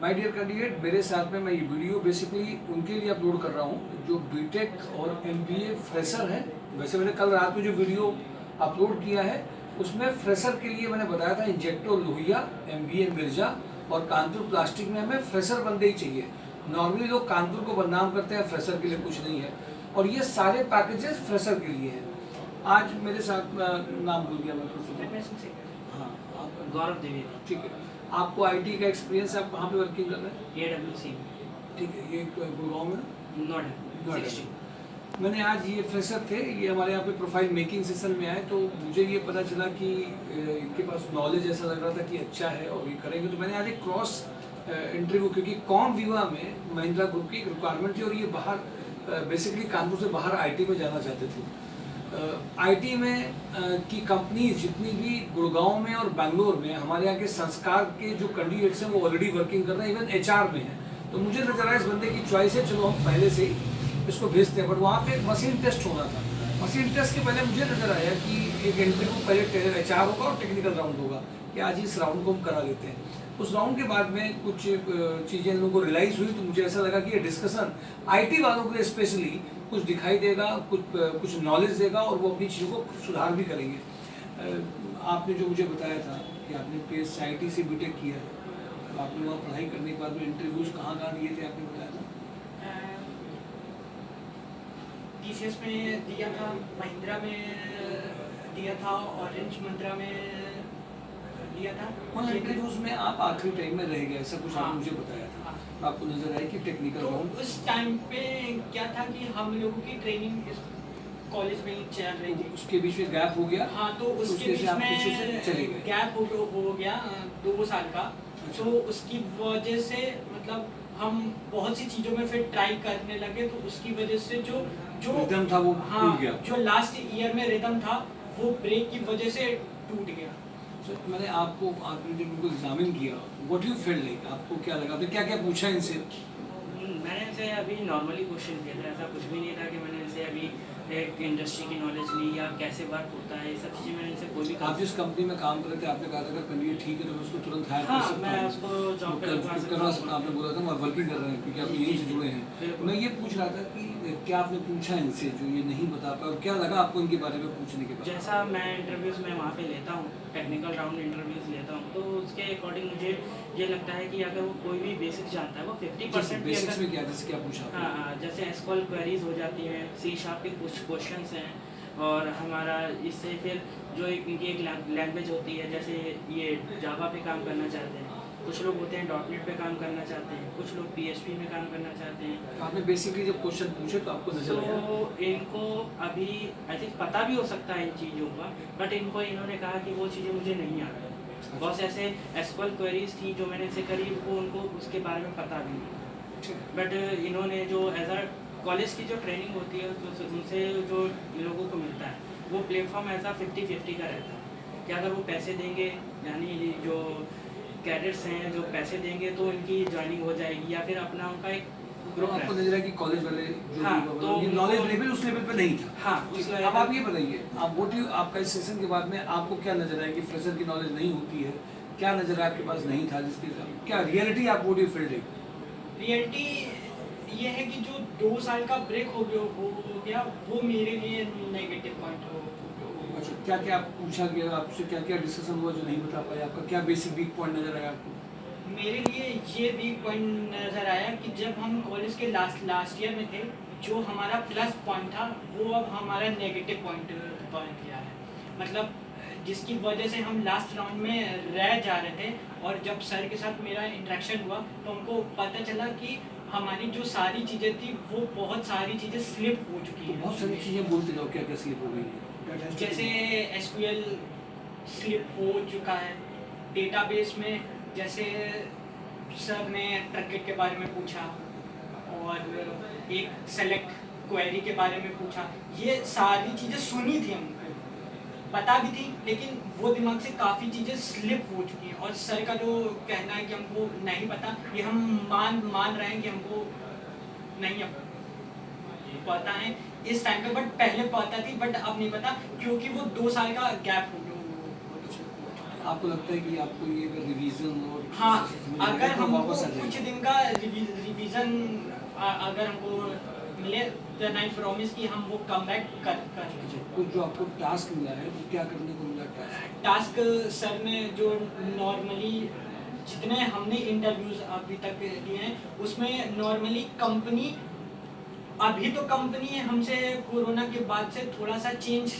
My dear candidate, मेरे साथ में मैं ये वीडियो बेसिकली उनके लिए अपलोड कर रहा हूँ जो बीटेक और एमबीए फ्रेशर हैं। वैसे मैंने कल रात में जो वीडियो अपलोड किया है उसमें फ्रेशर के लिए मैंने बताया था इंजेक्टो लोहिया, एमबीए मिर्जा और कानपुर प्लास्टिक में हमें फ्रेशर बंदे ही चाहिए। नॉर्मली लोग कानपुर को बदनाम करते हैं, फ्रेशर के लिए कुछ नहीं है और ये सारे पैकेजेस फ्रेशर के लिए हैं। आज मेरे साथ नाम भूल गया मैं फिर। हाँ, आप गौरव देवी। ठीक है, आपको आईटी का एक्सपीरियंस है, आप कहाँ पे वर्किंग कर रहे हैं? AWC। ठीक है, ये गुड़गांव में नोएडा। मैंने आज ये फ्रेशर थे, ये हमारे यहाँ पे प्रोफाइल मेकिंग सेशन में आए तो मुझे ये पता चला कि इनके पास नॉलेज ऐसा लग रहा था कि अच्छा है और ये करेंगे, तो मैंने आज एक क्रॉस इंटरव्यू, क्योंकि कॉम विवा में महिंद्रा ग्रुप की एक रिक्वायरमेंट थी और ये बाहर बेसिकली कानपुर से बाहर आईटी में जाना चाहते थे। आईटी में की कंपनी जितनी भी गुड़गांव में और बेंगलोर में हमारे यहाँ के संस्कार के जो कैंडिडेट्स हैं वो ऑलरेडी वर्किंग कर रहे हैं, इवन एचआर में हैं। तो मुझे नजर आया इस बंदे की चॉइस है, चलो हम पहले से ही इसको भेजते हैं। बट वहाँ पे एक मशीन टेस्ट होना था। मशीन टेस्ट के पहले मुझे नजर आया कि एक इंटरव्यू पहले एचआर होगा और टेक्निकल राउंड होगा, कि आज इस राउंड को हम करा लेते हैं। उस राउंड के बाद में कुछ चीज़ें इन लोगों को रियलाइज़ हुई, तो मुझे ऐसा लगा कि ये डिस्कशन आईटी वालों के लिए स्पेशली कुछ दिखाई देगा, कुछ नॉलेज देगा और वो अपनी चीज़ों को सुधार भी करेंगे। आपने जो मुझे बताया था कि आपने PSIT से बीटेक किया है, तो आपने वहाँ पढ़ाई करने के बाद में इंटरव्यूज कहाँ दिए थे, आपने बताया था? TCS में दिया था, महिंद्रा में दिया था, ऑरेंज मंत्रा में दिया था। उन इंटरव्यूज में आप आखिरी टाइम में रह गए, ऐसा कुछ आपने मुझे बताया था। तो आपको नजर आया कि टेक्निकल राउंड उस टाइम पे क्या था कि हम लोगों की ट्रेनिंग कॉलेज में ही चल रही थी, उसके बीच में गैप हो गया। हाँ, तो उसके बीच में गैप हो गया 2 साल का। तो उसकी वजह से मतलब हम बहुत सी चीज़ों में फिर ट्राई करने लगे, तो उसकी वजह से जो रिदम था वो टूट गया। जो लास्ट ईयर में रिदम था वो ब्रेक की वजह से टूट गया। मैंने आपको जब उनको एग्जामिन किया, व्हाट यू फील लाइक, आपको क्या लगा, आपने क्या क्या पूछा इनसे? मैंने इनसे अभी नॉर्मली क्वेश्चन किया था, ऐसा कुछ भी नहीं था कि मैंने इनसे अभी एक इंडस्ट्री की नॉलेज ली या कैसे वर्क होता है, ये सब चीज़ें मैंने इनसे कोई भी। आप जिस कंपनी में काम कर रहे थे, आपने कहा था अगर कैंडिडेट ठीक है तो मैं उसको तुरंत हायर कर सकता हूं। मैं उसको जॉब पे करवा सकता हूं। आपने बोला था मैं वर्किंग कर रहे हैं क्योंकि आप यहीं से जुड़े हैं। मैं ये पूछ रहा था कि क्या आपने पूछा इनसे जो ये नहीं बता पाया और क्या लगा आपको इनके बारे में पूछने के बाद? जैसा मैं इंटरव्यूज़ में वहाँ पे लेता हूँ, टेक्निकल राउंड इंटरव्यूज़ लेता हूँ, तो उसके अकॉर्डिंग मुझे ये लगता है कि अगर वो कोई भी बेसिक जानता है, वो 50% बेसिक्स में क्या, जैसे क्या पूछा? हाँ, जैसे SQL क्वेरीज हो जाती हैं, C# के कुछ क्वेश्चंस हैं, और हमारा इससे फिर जो इनकी एक लैंग्वेज होती है, जैसे ये जावा पे काम करना चाहते हैं, कुछ लोग होते हैं .NET पे काम करना चाहते हैं, कुछ लोग PHP में काम करना चाहते हैं। आपने बेसिकली जब क्वेश्चन पूछे तो आपको नजर आया? तो इनको अभी आई थिंक पता भी हो सकता है इन चीज़ों का, बट इन्होंने कहा कि वो चीज़ें मुझे नहीं आ रही। बहुत से ऐसे SQL क्वेरीज थी जो मैंने इनसे करी, वो उनको उसके बारे में पता भी नहीं। बट इन्होंने जो एज अ कॉलेज की जो ट्रेनिंग होती है तो उनसे जो लोगों को मिलता है वो प्लेटफॉर्म ऐसा 50-50 का रहता है कि अगर वो पैसे देंगे, यानी जो कैडेट्स हैं जो पैसे देंगे तो इनकी ज्वाइनिंग हो जाएगी, या फिर अपना उनका एक ग्रुप। आपको नजर आया कि कॉलेज वाले जो तो नॉलेज लेवल उस लेवल पे नहीं था। हाँ, अब आप ये बताइए, आप आपका इस सेशन के बाद में आपको क्या नजर आया कि फ्रेशर की नॉलेज नहीं होती है, क्या नजर आया आपके पास नहीं था, जिसके क्या रियलिटी आप व्हाट यू फील्ड? रियलिटी ये है कि जो 2 साल का ब्रेक हो गया वो मेरे लिए नेगेटिव पॉइंट हो। अच्छा, क्या क्या पूछा गया आपसे, क्या क्या डिस्कशन हुआ जो नहीं बता पाए, आपका क्या बेसिक वीक पॉइंट नजर आया आपको? मेरे लिए ये वीक पॉइंट नज़र आया कि जब हम कॉलेज के लास्ट ईयर में थे, जो हमारा प्लस पॉइंट था वो अब हमारा नेगेटिव पॉइंट बन गया है। मतलब जिसकी वजह से हम लास्ट राउंड में रह जा रहे थे, और जब सर के साथ मेरा इंटरेक्शन हुआ तो हमको पता चला कि हमारी जो सारी चीज़ें थी वो बहुत सारी चीज़ें स्लिप हो चुकी हैं। बहुत सारी चीज़ें बोलते जाओ, क्या क्या स्लिप हो गई है? जैसे SQL स्लिप हो चुका है, डेटाबेस में जैसे सर ने ट्रकेट के बारे में पूछा और एक सेलेक्ट क्वेरी के बारे में पूछा, ये सारी चीज़ें सुनी थी हमको, पता भी थी, लेकिन वो दिमाग से काफ़ी चीज़ें स्लिप हो चुकी हैं। और सर का जो कहना है कि हमको नहीं पता, ये हम मान रहे हैं कि हमको नहीं पता है इस टाइम पे, बट पहले पता थी, बट अब नहीं पता क्योंकि वो 2 साल का गैप हो गया। आपको लगता है कि आपको ये अगर रिवीजन और हाँ, मिल जाएगा अगर तो हमको वापस आ कुछ जाएंगे? दिन का रिवीजन अगर हमको मिले देन आई प्रॉमिस कि हम वो कम बैक कर लेंगे। अच्छा, तो जो आपको टास्क मिला है वो क्या करने को मिला टास्क? टास्क सर ने जो नॉर्मली जितने हमने इंटरव्यूज अभी तक दिए हैं उसमें नॉर्मली कंपनी, अभी तो कंपनी हमसे कोरोना के बाद से थोड़ा सा चेंज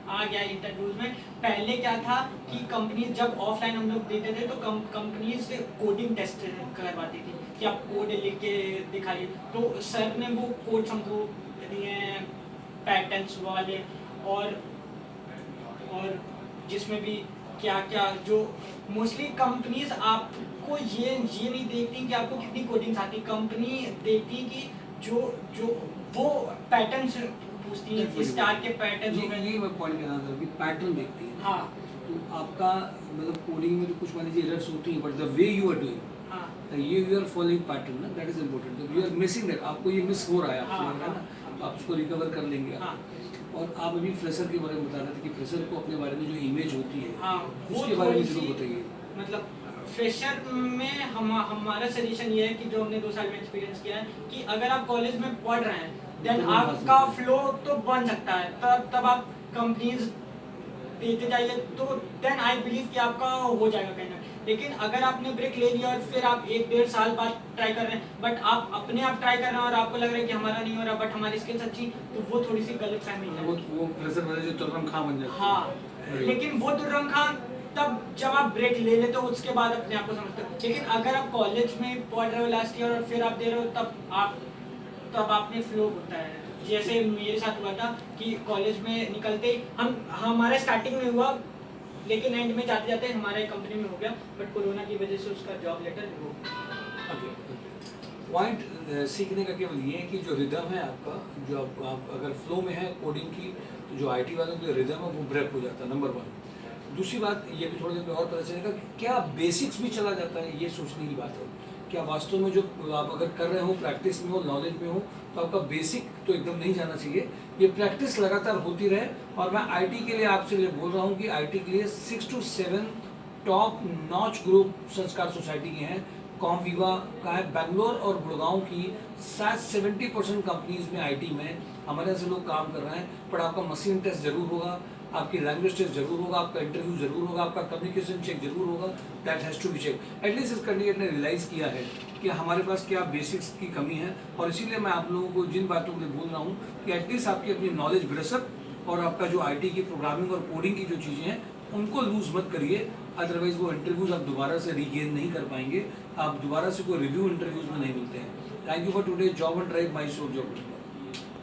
आ गया इंटरव्यूज में। पहले क्या था कि कंपनी जब ऑफलाइन हम लोग देते थे तो कंपनी से कोडिंग टेस्ट करवाती थी कि आप कोड लिख के दिखाइए, तो सर ने वो कोड हमको दिए हैं पैटर्न्स वाले, और जिसमें भी क्या क्या जो मोस्टली कंपनीज आपको ये नहीं देखती कि आपको कितनी कोडिंग्स आती, कंपनी देखती कि जो जो वो पैटर्न्स पूछती है, स्टार के पैटर्न हो गए। ये मैं पॉइंट कहना था कि पैटर्न देखती है। हाँ तो आपका मतलब कोडिंग में तो कुछ मान लीजिए एरर्स होती हैं, but the way you are doing, हाँ यू आर फॉलोइंग पैटर्न ना, that is important. You are missing that, आपको ये मिस हो रहा है, आपको हाँ, लग रहा है ना, तो आप उसको रिकवर कर लेंगे आप। हाँ और आप अभी फ्रेशर के बारे में बता रहे थे कि फ्रेशर को अपने बारे में जो इमेज होती है, हाँ, वो उसके बारे में थोड़ी जरूर सी बताइए। मतलब फ्रेशर में हमारा सजेशन ये है कि जो हमने 2 साल में एक्सपीरियंस किया है कि अगर आप कॉलेज में पढ़ रहे हैं देन तो आपका फ्लो तो बन सकता है, तब आप कंपनीज देते जाइए तो देन आई बिलीव कि आपका हो जाएगा कहीं ना। लेकिन अगर आपने ब्रेक ले लिया और फिर आप 1-1.5 साल बाद ट्राई कर रहे हैं बट आप अपने आप ट्राई कर रहे हैं और आपको लग रहा है कि हमारा नहीं हो रहा बट हमारी स्किल्स अच्छी, तो वो थोड़ी सी गलत फहमी है। वो फ्रेशर वाले जो तुर्रम खां बन जाते हैं। हाँ, लेकिन वो दुर्रम खान तब जब आप ब्रेक ले लेते हो उसके बाद अपने आप को समझते हो। लेकिन अगर आप कॉलेज में पढ़ रहे हो लास्ट ईयर और फिर आप दे रहे हो तब आपने फ्लो होता है। जैसे मेरे साथ हुआ था कि कॉलेज में निकलते ही हमारे स्टार्टिंग में हुआ लेकिन एंड में जाते जाते हमारे कंपनी में हो गया, बट कोरोना की वजह से उसका जॉब लेटर हो गया। पॉइंट सीखने का केवल ये है कि जो रिदम है आपका, जो आप अगर फ्लो में है कोडिंग की, तो जो आईटी वालों का रिदम है वो ब्रेक हो जाता है, नंबर 1। दूसरी बात ये भी थोड़ी देर में और पता चलेगा कि क्या बेसिक्स भी चला जाता है, ये सोचने की बात है। क्या वास्तव में जो आप अगर कर रहे हो, प्रैक्टिस में हो, नॉलेज में हो, तो आपका बेसिक तो एकदम नहीं जाना चाहिए। ये प्रैक्टिस लगातार होती रहे। और मैं आईटी के लिए आपसे लिए बोल रहा हूँ कि आईटी के लिए 6 to 7 टॉप नॉच ग्रुप संस्कार सोसाइटी के हैं। कॉमविवा का है, बेंगलोर और गुड़गांव की शायद 70% कंपनीज में आईटी में हमारे यहाँ से लोग काम कर रहे हैं। पर आपका मशीन टेस्ट जरूर होगा, आपकी लैंग्वेज टेस्ट जरूर होगा, आपका इंटरव्यू जरूर होगा, आपका कम्युनिकेशन चेक जरूर होगा। That has to be check. At least इस कैंडिडेट ने रियलाइज़ किया है कि हमारे पास क्या बेसिक्स की कमी है। और इसीलिए मैं आप लोगों को जिन बातों के लिए बोल रहा हूँ कि एटलीस्ट आपकी अपनी नॉलेज ब्रशअप और आपका जो आईटी की प्रोग्रामिंग और कोडिंग की जो चीज़ें हैं उनको लूज़ मत करिए। अदरवाइज वो इंटरव्यूज़ आप दोबारा से रीगेन नहीं कर पाएंगे, आप दोबारा से कोई रिव्यू इंटरव्यूज़ में नहीं मिलते हैं। Thank you for today job and drive my show job.